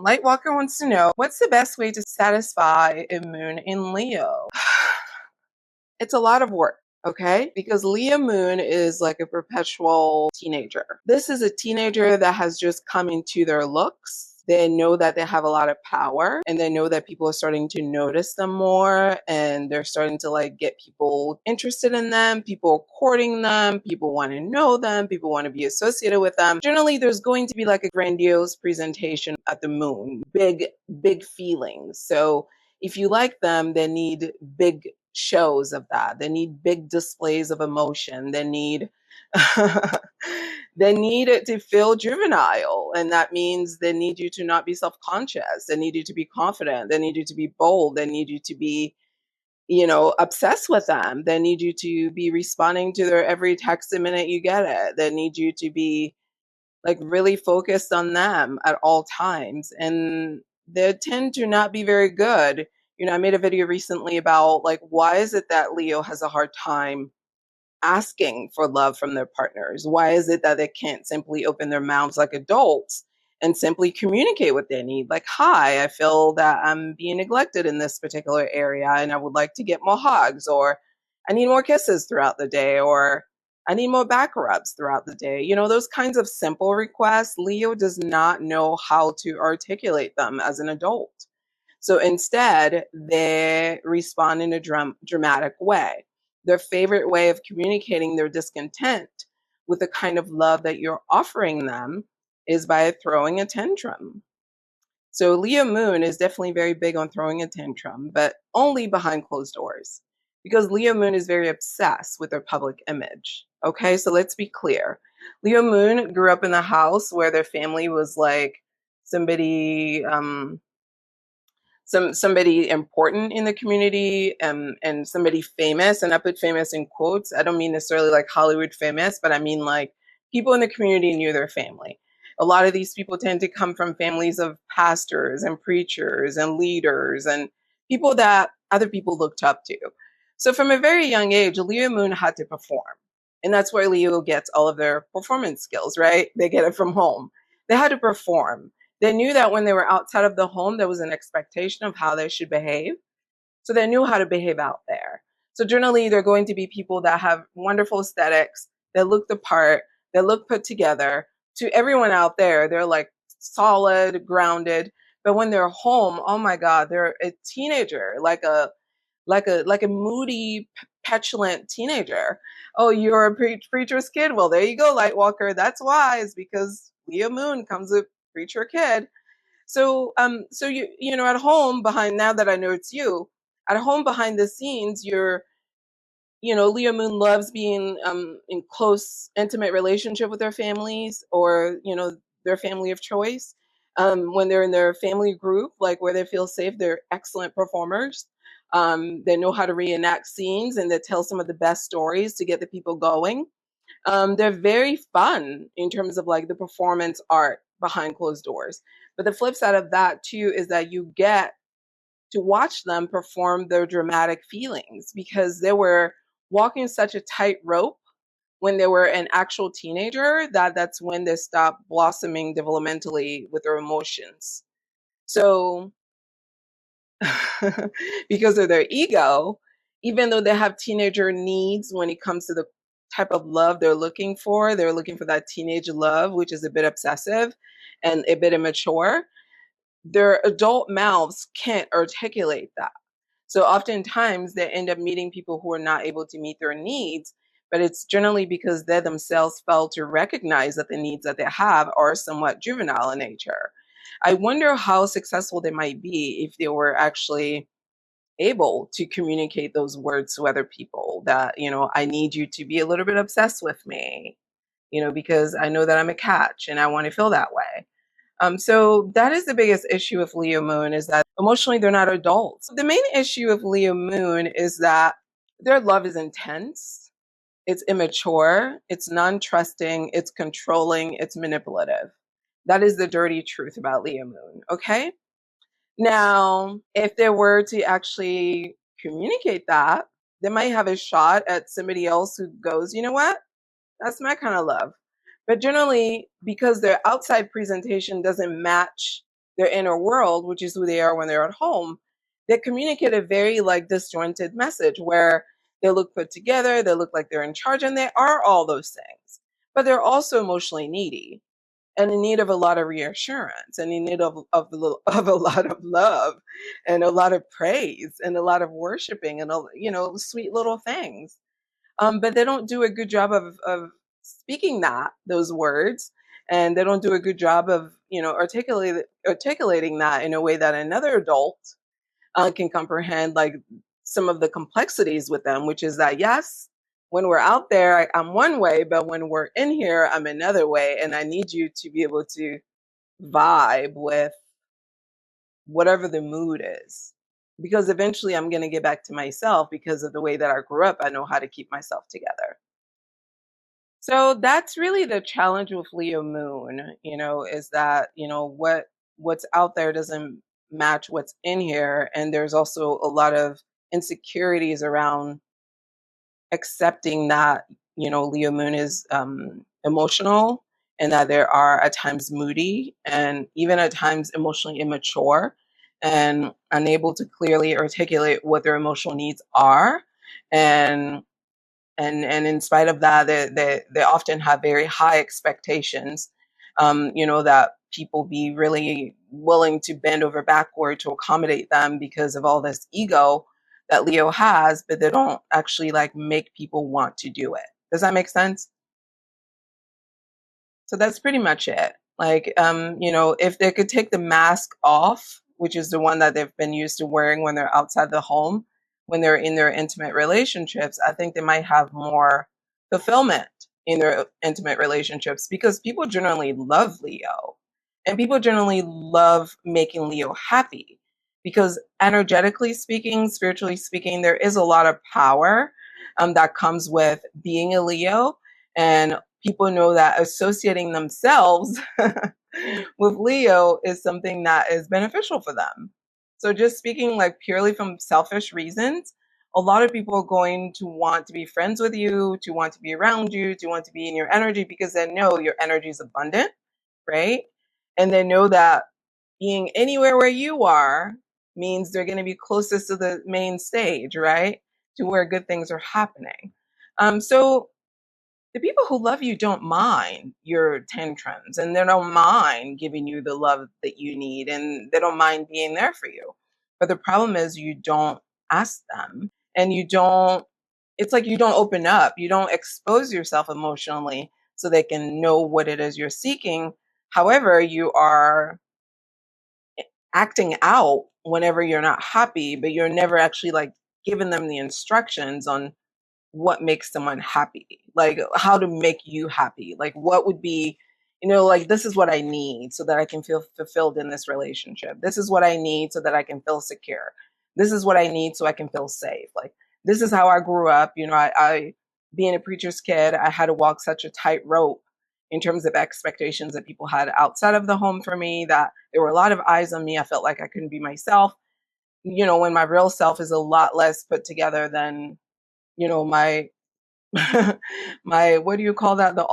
Lightwalker wants to know, what's the best way to satisfy a moon in Leo? It's a lot of work, okay? Because Leo moon is like a perpetual teenager. This is a teenager that has just come into their looks. They know that they have a lot of power and they know that people are starting to notice them more and they're starting to like get people interested in them, people courting them, people want to know them, people want to be associated with them. Generally, there's going to be like a grandiose presentation at the moon, big feelings. So if you like them, they need big shows of that. They need big displays of emotion. They need they need it to feel juvenile, and that means they need you to not be self-conscious. They need you to be confident. They need you to be bold. They need you to be, obsessed with them. They need you to be responding to their every text the minute you get it. They need you to be like really focused on them at all times, and they tend to not be very good. I made a video recently about like why is it that Leo has a hard time asking for love from their partners? Why is it that they can't simply open their mouths like adults and simply communicate what they need? Like, hi, I feel that I'm being neglected in this particular area and I would like to get more hugs, or I need more kisses throughout the day, or I need more back rubs throughout the day. Those kinds of simple requests, Leo does not know how to articulate them as an adult. So instead, they respond in a dramatic way. Their favorite way of communicating their discontent with the kind of love that you're offering them is by throwing a tantrum. So Leo moon is definitely very big on throwing a tantrum, but only behind closed doors, because Leo moon is very obsessed with their public image. Okay, so let's be clear. Leo moon grew up in a house where their family was like somebody somebody important in the community, and somebody famous, and I put famous in quotes. I don't mean necessarily like Hollywood famous, but I mean like people in the community knew their family. A lot of these people tend to come from families of pastors and preachers and leaders and people that other people looked up to. So from a very young age, Leo moon had to perform. And that's where Leo gets all of their performance skills, right? They get it from home. They had to perform. They knew that when they were outside of the home, there was an expectation of how they should behave. So they knew how to behave out there. So generally, they're going to be people that have wonderful aesthetics, they look the part, they look put together. To everyone out there, they're like solid, grounded. But when they're home, oh my God, they're a teenager, like a moody, petulant teenager. Oh, you're a preacher's kid. Well, there you go, Lightwalker. That's why, is because Leo Moon comes with preacher kid. So at home behind, now that I know it's you, at home behind the scenes, Leo Moon loves being in close, intimate relationship with their families, or their family of choice. When they're in their family group, like where they feel safe, they're excellent performers. They know how to reenact scenes and they tell some of the best stories to get the people going. They're very fun in terms of like the performance art behind closed doors. But the flip side of that too is that you get to watch them perform their dramatic feelings, because they were walking such a tight rope when they were an actual teenager, that's when they stop blossoming developmentally with their emotions. So because of their ego, even though they have teenager needs when it comes to the type of love they're looking for that teenage love, which is a bit obsessive and a bit immature. Their adult mouths can't articulate that. So oftentimes they end up meeting people who are not able to meet their needs, but it's generally because they themselves fail to recognize that the needs that they have are somewhat juvenile in nature. I wonder how successful they might be if they were actually able to communicate those words to other people, that, I need you to be a little bit obsessed with me, because I know that I'm a catch and I want to feel that way. So that is the biggest issue with Leo Moon, is that emotionally they're not adults. The main issue of Leo Moon is that their love is intense, it's immature, it's non-trusting, it's controlling, it's manipulative. That is the dirty truth about Leo Moon, okay? Now, if they were to actually communicate that, they might have a shot at somebody else who goes, you know what? That's my kind of love. But generally, because their outside presentation doesn't match their inner world, which is who they are when they're at home, they communicate a very like disjointed message where they look put together, they look like they're in charge, and they are all those things. But they're also emotionally needy and in need of a lot of reassurance and in need of a lot of love and a lot of praise and a lot of worshiping and sweet little things. But they don't do a good job of speaking those words, and they don't do a good job of articulating that in a way that another adult can comprehend, like some of the complexities with them, which is that yes, when we're out there, I'm one way, but when we're in here, I'm another way, and I need you to be able to vibe with whatever the mood is. Because eventually I'm going to get back to myself because of the way that I grew up. I know how to keep myself together. So that's really the challenge with Leo moon, is that, what's out there doesn't match what's in here. And there's also a lot of insecurities around accepting that, Leo moon is emotional, and that there are at times moody and even at times emotionally immature and unable to clearly articulate what their emotional needs are. And in spite of that, they often have very high expectations, that people be really willing to bend over backward to accommodate them because of all this ego that Leo has, but they don't actually like make people want to do it. Does that make sense? So that's pretty much it. Like, if they could take the mask off, which is the one that they've been used to wearing when they're outside the home, when they're in their intimate relationships, I think they might have more fulfillment in their intimate relationships because people generally love Leo and people generally love making Leo happy because energetically speaking, spiritually speaking, there is a lot of power that comes with being a Leo. And people know that associating themselves with Leo is something that is beneficial for them. So just speaking like purely from selfish reasons, a lot of people are going to want to be friends with you, to want to be around you, to want to be in your energy because they know your energy is abundant, right? And they know that being anywhere where you are means they're going to be closest to the main stage, right? To where good things are happening. So the people who love you don't mind your tantrums and they don't mind giving you the love that you need and they don't mind being there for you. But the problem is you don't ask them and it's like you don't open up, you don't expose yourself emotionally so they can know what it is you're seeking. However, you are acting out whenever you're not happy, but you're never actually like giving them the instructions on what makes someone happy, like how to make you happy, like what would be, like this is what I need so that I can feel fulfilled in this relationship, this is what I need so that I can feel secure, this is what I need so I can feel safe, like this is how I grew up. I being a preacher's kid, I had to walk such a tight rope in terms of expectations that people had outside of the home for me, that there were a lot of eyes on me. I felt like I couldn't be myself, when my real self is a lot less put together than my my, what do you call that, the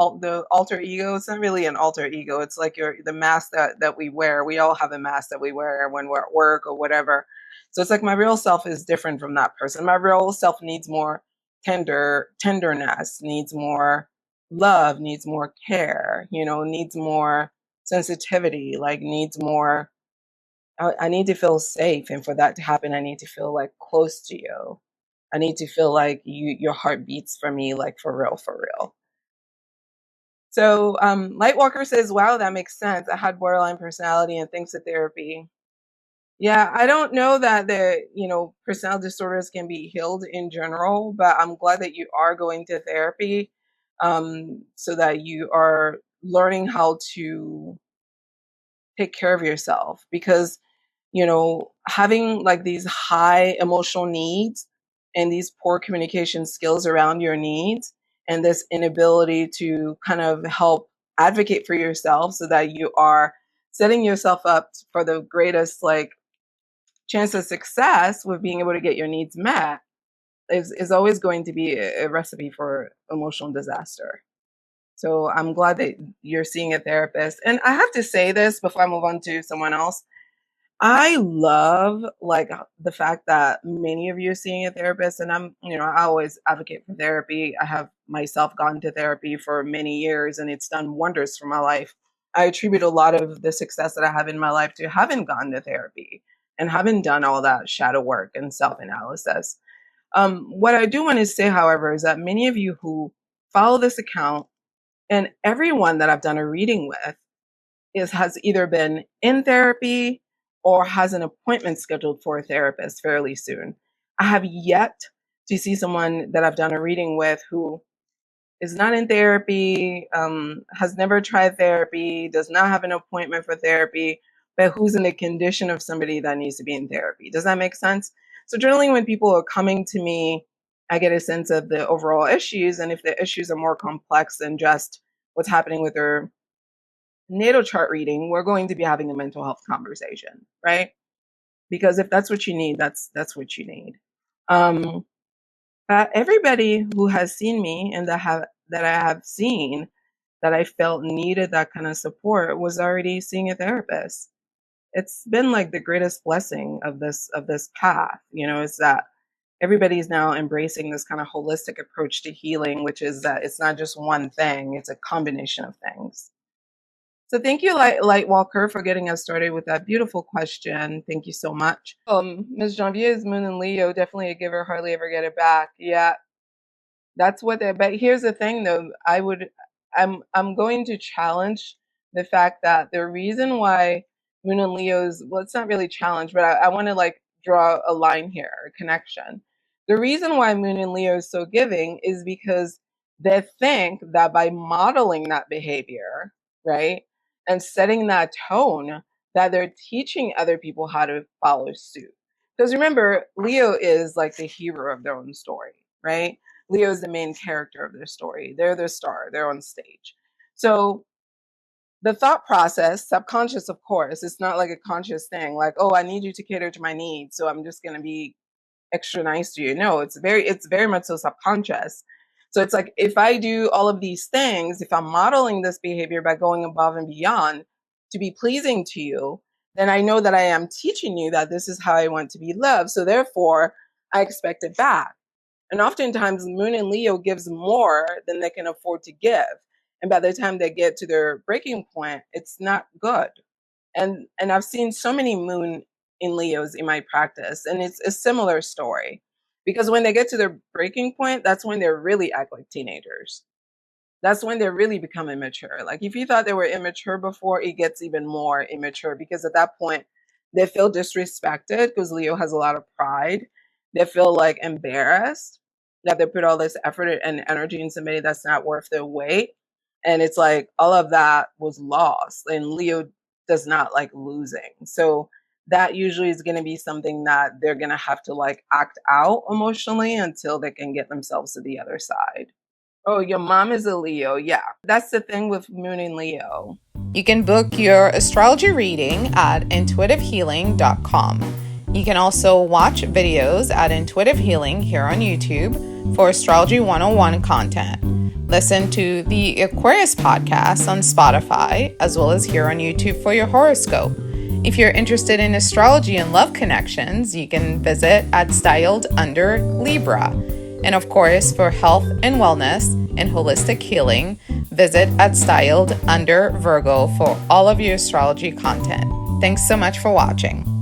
alter ego? It's not really an alter ego, it's like the mask that we wear. We all have a mask that we wear when we're at work or whatever. So it's like my real self is different from that person. My real self needs more tenderness, needs more love, needs more care, needs more sensitivity, like needs more. I need to feel safe, and for that to happen I need to feel like close to you. I need to feel like your heart beats for me, like for real, for real. So Lightwalker says, wow, that makes sense. I had borderline personality and thanks to therapy. Yeah, I don't know that personality disorders can be healed in general, but I'm glad that you are going to therapy, so that you are learning how to take care of yourself, because having like these high emotional needs and these poor communication skills around your needs and this inability to kind of help advocate for yourself so that you are setting yourself up for the greatest like chance of success with being able to get your needs met is always going to be a recipe for emotional disaster. So I'm glad that you're seeing a therapist. And I have to say this before I move on to someone else. I love like the fact that many of you are seeing a therapist, and I always advocate for therapy. I have myself gone to therapy for many years and it's done wonders for my life. I attribute a lot of the success that I have in my life to having gone to therapy and having done all that shadow work and self-analysis. What I do want to say, however, is that many of you who follow this account and everyone that I've done a reading with has either been in therapy or has an appointment scheduled for a therapist fairly soon. I have yet to see someone that I've done a reading with who is not in therapy, has never tried therapy, does not have an appointment for therapy, but who's in the condition of somebody that needs to be in therapy. Does that make sense? So generally when people are coming to me, I get a sense of the overall issues. And if the issues are more complex than just what's happening with their natal chart reading, we're going to be having a mental health conversation, right? Because if that's what you need, that's what you need. Everybody who has seen me and that I have seen that I felt needed that kind of support was already seeing a therapist. It's been like the greatest blessing of this path, is that everybody's now embracing this kind of holistic approach to healing, which is that it's not just one thing, it's a combination of things. So thank you, Lightwalker, for getting us started with that beautiful question. Thank you so much. Ms. Janvier's moon in Leo, definitely a giver, hardly ever get it back. Yeah, that's what they're. But here's the thing, though. I'm going to challenge the fact that the reason why moon in Leo's, well, it's not really challenge, but I want to like draw a line here, a connection. The reason why moon in Leo is so giving is because they think that by modeling that behavior, right, and setting that tone, that they're teaching other people how to follow suit. Because remember, Leo is like the hero of their own story, right? Leo is the main character of their story. They're the star. They're on stage. So the thought process, subconscious, of course, it's not like a conscious thing. Like, oh, I need you to cater to my needs, so I'm just going to be extra nice to you. No, it's very much so subconscious. So it's like if I do all of these things, if I'm modeling this behavior by going above and beyond to be pleasing to you, then I know that I am teaching you that this is how I want to be loved. So therefore, I expect it back. And oftentimes, Moon in Leo gives more than they can afford to give. And by the time they get to their breaking point, it's not good. And I've seen so many Moon in Leos in my practice, and it's a similar story. Because when they get to their breaking point, that's when they really act like teenagers. That's when they really become immature. Like if you thought they were immature before, it gets even more immature because at that point they feel disrespected because Leo has a lot of pride. They feel like embarrassed that they put all this effort and energy in somebody that's not worth their weight. And it's like all of that was lost. And Leo does not like losing. So that usually is going to be something that they're going to have to like act out emotionally until they can get themselves to the other side. Oh, your mom is a Leo. Yeah, that's the thing with Moon in Leo. You can book your astrology reading at intuitivehealing.com. You can also watch videos at Intuitive Healing here on YouTube for Astrology 101 content. Listen to the Aquarius podcast on Spotify, as well as here on YouTube for your horoscope. If you're interested in astrology and love connections, you can visit at Styled Under Libra. And of course, for health and wellness and holistic healing, visit at Styled Under Virgo for all of your astrology content. Thanks so much for watching.